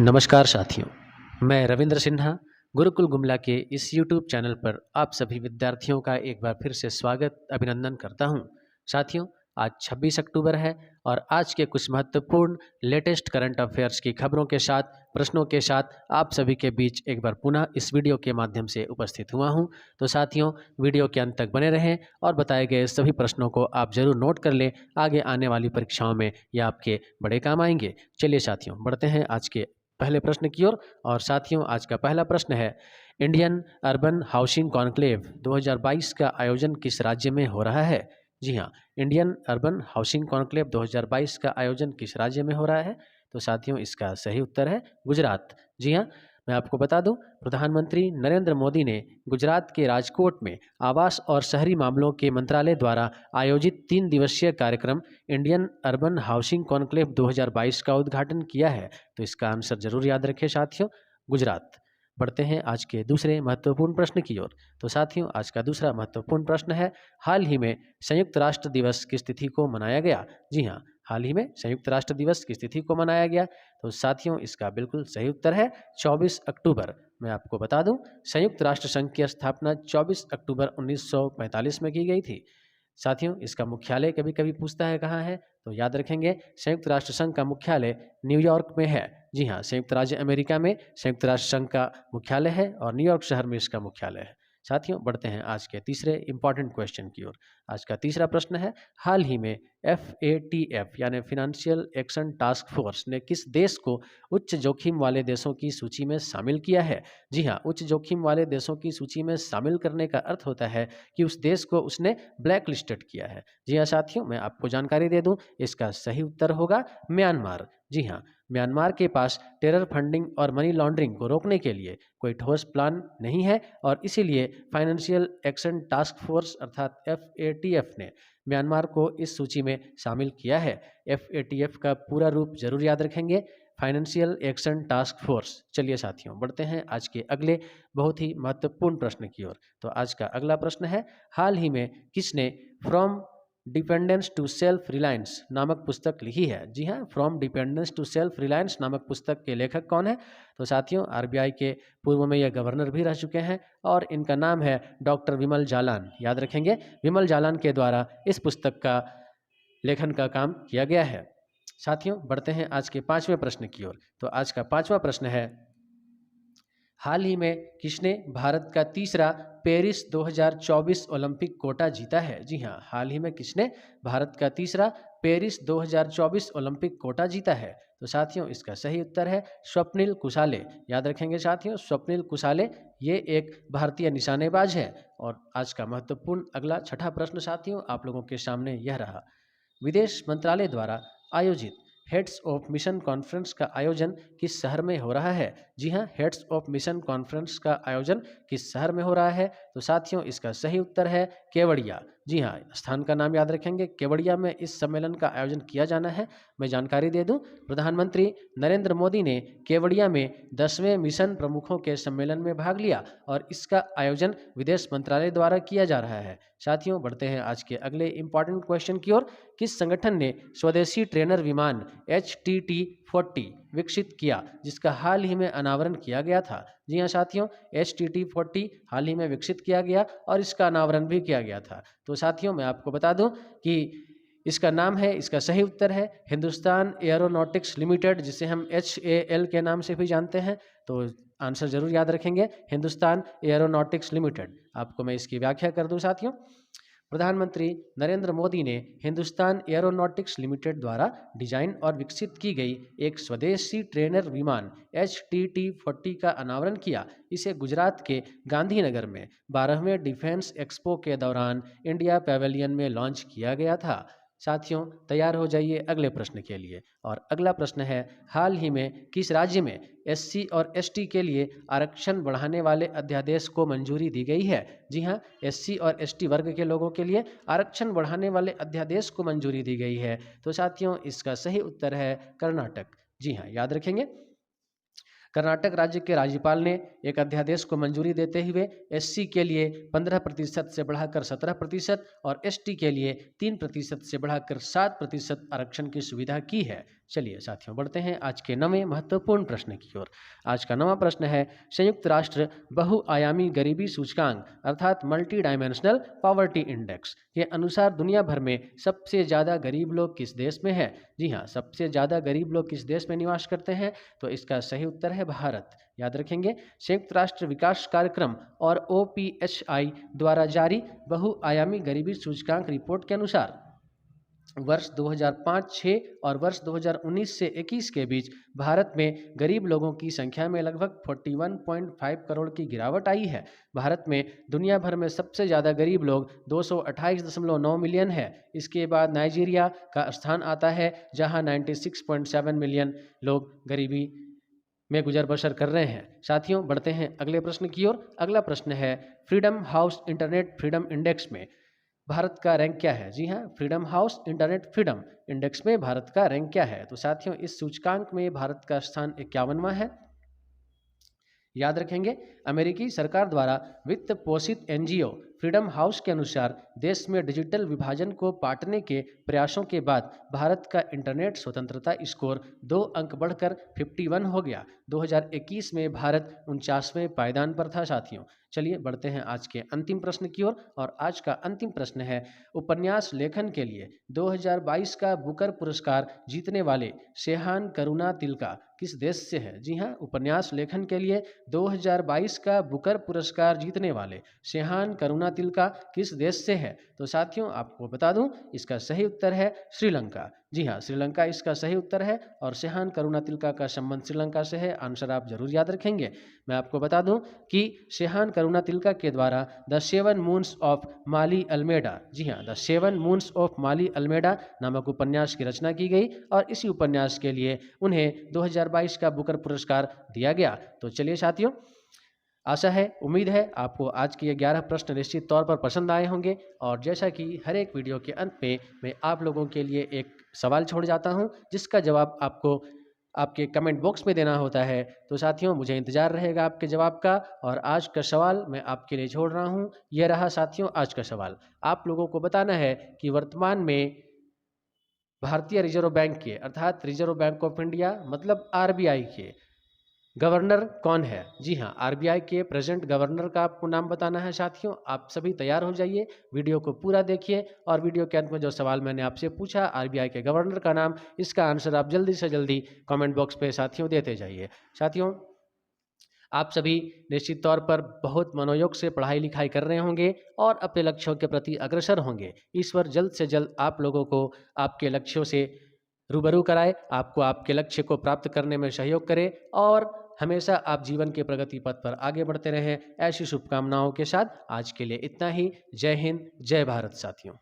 नमस्कार साथियों, मैं रविंद्र सिन्हा गुरुकुल गुमला के इस यूट्यूब चैनल पर आप सभी विद्यार्थियों का एक बार फिर से स्वागत अभिनंदन करता हूं। साथियों, आज 26 अक्टूबर है और आज के कुछ महत्वपूर्ण लेटेस्ट करंट अफेयर्स की खबरों के साथ, प्रश्नों के साथ आप सभी के बीच एक बार पुनः इस वीडियो के माध्यम से उपस्थित हुआ हूं। तो साथियों, वीडियो के अंत तक बने रहें और बताए गए सभी प्रश्नों को आप जरूर नोट कर लें। आगे आने वाली परीक्षाओं में ये आपके बड़े काम आएंगे। चलिए साथियों, बढ़ते हैं आज के पहले प्रश्न की ओर। और साथियों, आज का पहला प्रश्न है, इंडियन अर्बन हाउसिंग कॉन्क्लेव 2022 का आयोजन किस राज्य में हो रहा है? जी हाँ, इंडियन अर्बन हाउसिंग कॉन्क्लेव 2022 का आयोजन किस राज्य में हो रहा है? तो साथियों, इसका सही उत्तर है गुजरात। जी हाँ, मैं आपको बता दूं, प्रधानमंत्री नरेंद्र मोदी ने गुजरात के राजकोट में आवास और शहरी मामलों के मंत्रालय द्वारा आयोजित 3 दिवसीय कार्यक्रम इंडियन अर्बन हाउसिंग कॉन्क्लेव 2022 का उद्घाटन किया है। तो इसका आंसर जरूर याद रखें साथियों, गुजरात। बढ़ते हैं आज के दूसरे महत्वपूर्ण प्रश्न की ओर। तो साथियों, आज का दूसरा महत्वपूर्ण प्रश्न है, हाल ही में संयुक्त राष्ट्र दिवस किस तिथि को मनाया गया? जी हाँ, हाल ही में संयुक्त राष्ट्र दिवस किस तिथि को मनाया गया? तो साथियों, इसका बिल्कुल सही उत्तर है 24 अक्टूबर। मैं आपको बता दूं, संयुक्त राष्ट्र संघ की स्थापना 24 अक्टूबर 1945 में की गई थी। साथियों, इसका मुख्यालय कभी कभी पूछता है कहाँ है, तो याद रखेंगे, संयुक्त राष्ट्र संघ का मुख्यालय न्यूयॉर्क में है। जी हाँ, संयुक्त राज्य अमेरिका में संयुक्त राष्ट्र संघ का मुख्यालय है और न्यूयॉर्क शहर में इसका मुख्यालय है। साथियों, बढ़ते हैं आज के तीसरे इंपॉर्टेंट क्वेश्चन की ओर। आज का तीसरा प्रश्न है, हाल ही में FATF यानी फिनेंशियल एक्शन टास्क फोर्स ने किस देश को उच्च जोखिम वाले देशों की सूची में शामिल किया है? जी हाँ, उच्च जोखिम वाले देशों की सूची में शामिल करने का अर्थ होता है कि उस देश को उसने ब्लैक लिस्टेड किया है। जी हाँ साथियों, मैं आपको जानकारी दे दूं, इसका सही उत्तर होगा म्यांमार। जी हाँ, म्यांमार के पास टेरर फंडिंग और मनी लॉन्ड्रिंग को रोकने के लिए कोई ठोस प्लान नहीं है और इसीलिए फाइनेंशियल एक्शन टास्क फोर्स अर्थात FATF ने म्यांमार को इस सूची में शामिल किया है। FATF का पूरा रूप जरूर याद रखेंगे, फाइनेंशियल एक्शन टास्क फोर्स। चलिए साथियों, बढ़ते हैं आज के अगले बहुत ही महत्वपूर्ण प्रश्न की ओर। तो आज का अगला प्रश्न है, हाल ही में किसने from dependence to self reliance नामक पुस्तक लिखी है? जी हाँ, from dependence to self reliance नामक पुस्तक के लेखक कौन है? तो साथियों, RBI के पूर्व में यह गवर्नर भी रह चुके हैं और इनका नाम है डॉक्टर विमल जालान। याद रखेंगे, विमल जालान के द्वारा इस पुस्तक का लेखन का काम किया गया है। साथियों, बढ़ते हैं आज के पांचवें प्रश्न की ओर। तो आज का पांचवा प्रश्न है, हाल ही में किसने भारत का तीसरा पेरिस 2024 ओलंपिक कोटा जीता है? जी हाँ, हाल ही में किसने भारत का तीसरा पेरिस 2024 ओलंपिक कोटा जीता है? तो साथियों, इसका सही उत्तर है स्वप्निल कुसाले। याद रखेंगे साथियों, स्वप्निल कुसाले ये एक भारतीय निशानेबाज है। और आज का महत्वपूर्ण अगला छठा प्रश्न साथियों, आप लोगों के सामने यह रहा, विदेश मंत्रालय द्वारा आयोजित हेड्स ऑफ मिशन कॉन्फ्रेंस का आयोजन किस शहर में हो रहा है? जी हाँ, हेड्स ऑफ मिशन कॉन्फ्रेंस का आयोजन किस शहर में हो रहा है? तो साथियों, इसका सही उत्तर है केवड़िया। जी हाँ, स्थान का नाम याद रखेंगे, केवड़िया में इस सम्मेलन का आयोजन किया जाना है। मैं जानकारी दे दूं, प्रधानमंत्री नरेंद्र मोदी ने केवड़िया में 10वें मिशन प्रमुखों के सम्मेलन में भाग लिया और इसका आयोजन विदेश मंत्रालय द्वारा किया जा रहा है। साथियों, बढ़ते हैं आज के अगले इंपॉर्टेंट क्वेश्चन की ओर। किस संगठन ने स्वदेशी ट्रेनर विमान HTT-40 विकसित किया, जिसका हाल ही में अनावरण किया गया था? जी हाँ साथियों, HTT-40 हाल ही में विकसित किया गया और इसका अनावरण भी किया गया था। तो साथियों, मैं आपको बता दूं कि इसका नाम है, इसका सही उत्तर है हिंदुस्तान एयरोनॉटिक्स लिमिटेड, जिसे हम HAL के नाम से भी जानते हैं। तो आंसर जरूर याद रखेंगे, हिंदुस्तान एयरोनॉटिक्स लिमिटेड। आपको मैं इसकी व्याख्या कर दूं साथियों, प्रधानमंत्री नरेंद्र मोदी ने हिंदुस्तान एयरोनॉटिक्स लिमिटेड द्वारा डिजाइन और विकसित की गई एक स्वदेशी ट्रेनर विमान HTT-40 का अनावरण किया। इसे गुजरात के गांधीनगर में 12वें डिफेंस एक्सपो के दौरान इंडिया पैवेलियन में लॉन्च किया गया था। साथियों, तैयार हो जाइए अगले प्रश्न के लिए। और अगला प्रश्न है, हाल ही में किस राज्य में SC और ST के लिए आरक्षण बढ़ाने वाले अध्यादेश को मंजूरी दी गई है? जी हाँ, SC और ST वर्ग के लोगों के लिए आरक्षण बढ़ाने वाले अध्यादेश को मंजूरी दी गई है। तो साथियों, इसका सही उत्तर है कर्नाटक। जी हाँ, याद रखेंगे, कर्नाटक राज्य के राज्यपाल ने एक अध्यादेश को मंजूरी देते हुए SC के लिए 15% से बढ़ाकर 17% और ST के लिए 3% से बढ़ाकर 7% आरक्षण की सुविधा की है। चलिए साथियों, बढ़ते हैं आज के नवें महत्वपूर्ण प्रश्न की ओर। आज का नवा प्रश्न है, संयुक्त राष्ट्र बहुआयामी गरीबी सूचकांक अर्थात मल्टी डायमेंशनल पॉवर्टी इंडेक्स के अनुसार दुनिया भर में सबसे ज़्यादा गरीब लोग किस देश में है? जी हाँ, सबसे ज़्यादा गरीब लोग किस देश में निवास करते हैं? तो इसका सही उत्तर है भारत। याद रखेंगे, संयुक्त राष्ट्र विकास कार्यक्रम और OPHI द्वारा जारी बहुआयामी गरीबी सूचकांक रिपोर्ट के अनुसार वर्ष 2005-6 और वर्ष 2019 से 21 के बीच भारत में गरीब लोगों की संख्या में लगभग 41.5 करोड़ की गिरावट आई है। भारत में दुनिया भर में सबसे ज़्यादा गरीब लोग 228.9 मिलियन है। इसके बाद नाइजीरिया का स्थान आता है, जहां 96.7 मिलियन लोग गरीबी में गुजर बसर कर रहे हैं। साथियों, बढ़ते हैं अगले प्रश्न की ओर। अगला प्रश्न है, freedom house internet freedom index में भारत का रैंक क्या है? जी हाँ, freedom house internet freedom index में भारत का रैंक क्या है? तो साथियों, इस सूचकांक में भारत का स्थान 51वां है। याद रखेंगे, अमेरिकी सरकार द्वारा वित्त पोषित NGO फ्रीडम हाउस के अनुसार देश में डिजिटल विभाजन को पाटने के प्रयासों के बाद भारत का इंटरनेट स्वतंत्रता स्कोर 2 अंक बढ़कर 51 हो गया। 2021 में भारत 49वें पायदान पर था। साथियों, चलिए बढ़ते हैं आज के अंतिम प्रश्न की ओर। और आज का अंतिम प्रश्न है, उपन्यास लेखन के लिए 2022 का बुकर पुरस्कार जीतने वाले शेहान करुणा तिलका किस देश से है? जी हाँ, उपन्यास लेखन के लिए 2022 का बुकर पुरस्कार जीतने वाले शेहान करुणा तिलका किस देश से है? तो साथियों, आपको बता दूं, इसका सही उत्तर है श्रीलंका। जी हाँ, श्रीलंका इसका सही उत्तर है और शेहान करुणा तिलका का संबंध श्रीलंका से है। आंसर आप जरूर याद रखेंगे। मैं आपको बता दूं कि शेहान करुणा तिलका के द्वारा the 7 moons of Maali Almeida, जी हाँ, the 7 moons of Maali Almeida नामक उपन्यास की रचना की गई और इसी उपन्यास के लिए उन्हें 2022 का बुकर पुरस्कार दिया गया। तो चलिए साथियों, आशा है, उम्मीद है आपको आज के ये 11 प्रश्न निश्चित तौर पर पसंद आए होंगे। और जैसा कि हर एक वीडियो के अंत में मैं आप लोगों के लिए एक सवाल छोड़ जाता हूं, जिसका जवाब आपको आपके कमेंट बॉक्स में देना होता है। तो साथियों, मुझे इंतज़ार रहेगा आपके जवाब का। और आज का सवाल मैं आपके लिए छोड़ रहा हूं। यह रहा साथियों आज का सवाल। आप लोगों को बताना है कि वर्तमान में भारतीय रिजर्व बैंक के अर्थात रिजर्व बैंक ऑफ इंडिया मतलब RBI के गवर्नर कौन है? जी हाँ, RBI के प्रेजेंट गवर्नर का आपको नाम बताना है। साथियों, आप सभी तैयार हो जाइए, वीडियो को पूरा देखिए और वीडियो के अंत में जो सवाल मैंने आपसे पूछा RBI के गवर्नर का नाम, इसका आंसर आप जल्दी से जल्दी कमेंट बॉक्स पे साथियों देते जाइए। साथियों, आप सभी निश्चित तौर पर बहुत मनोयोग से पढ़ाई लिखाई कर रहे होंगे और अपने लक्ष्यों के प्रति अग्रसर होंगे। ईश्वर जल्द से जल्द आप लोगों को आपके लक्ष्यों से रूबरू कराए, आपको आपके लक्ष्य को प्राप्त करने में सहयोग करे और हमेशा आप जीवन के प्रगति पथ पर आगे बढ़ते रहें। ऐसी शुभकामनाओं के साथ आज के लिए इतना ही। जय हिंद, जय भारत साथियों।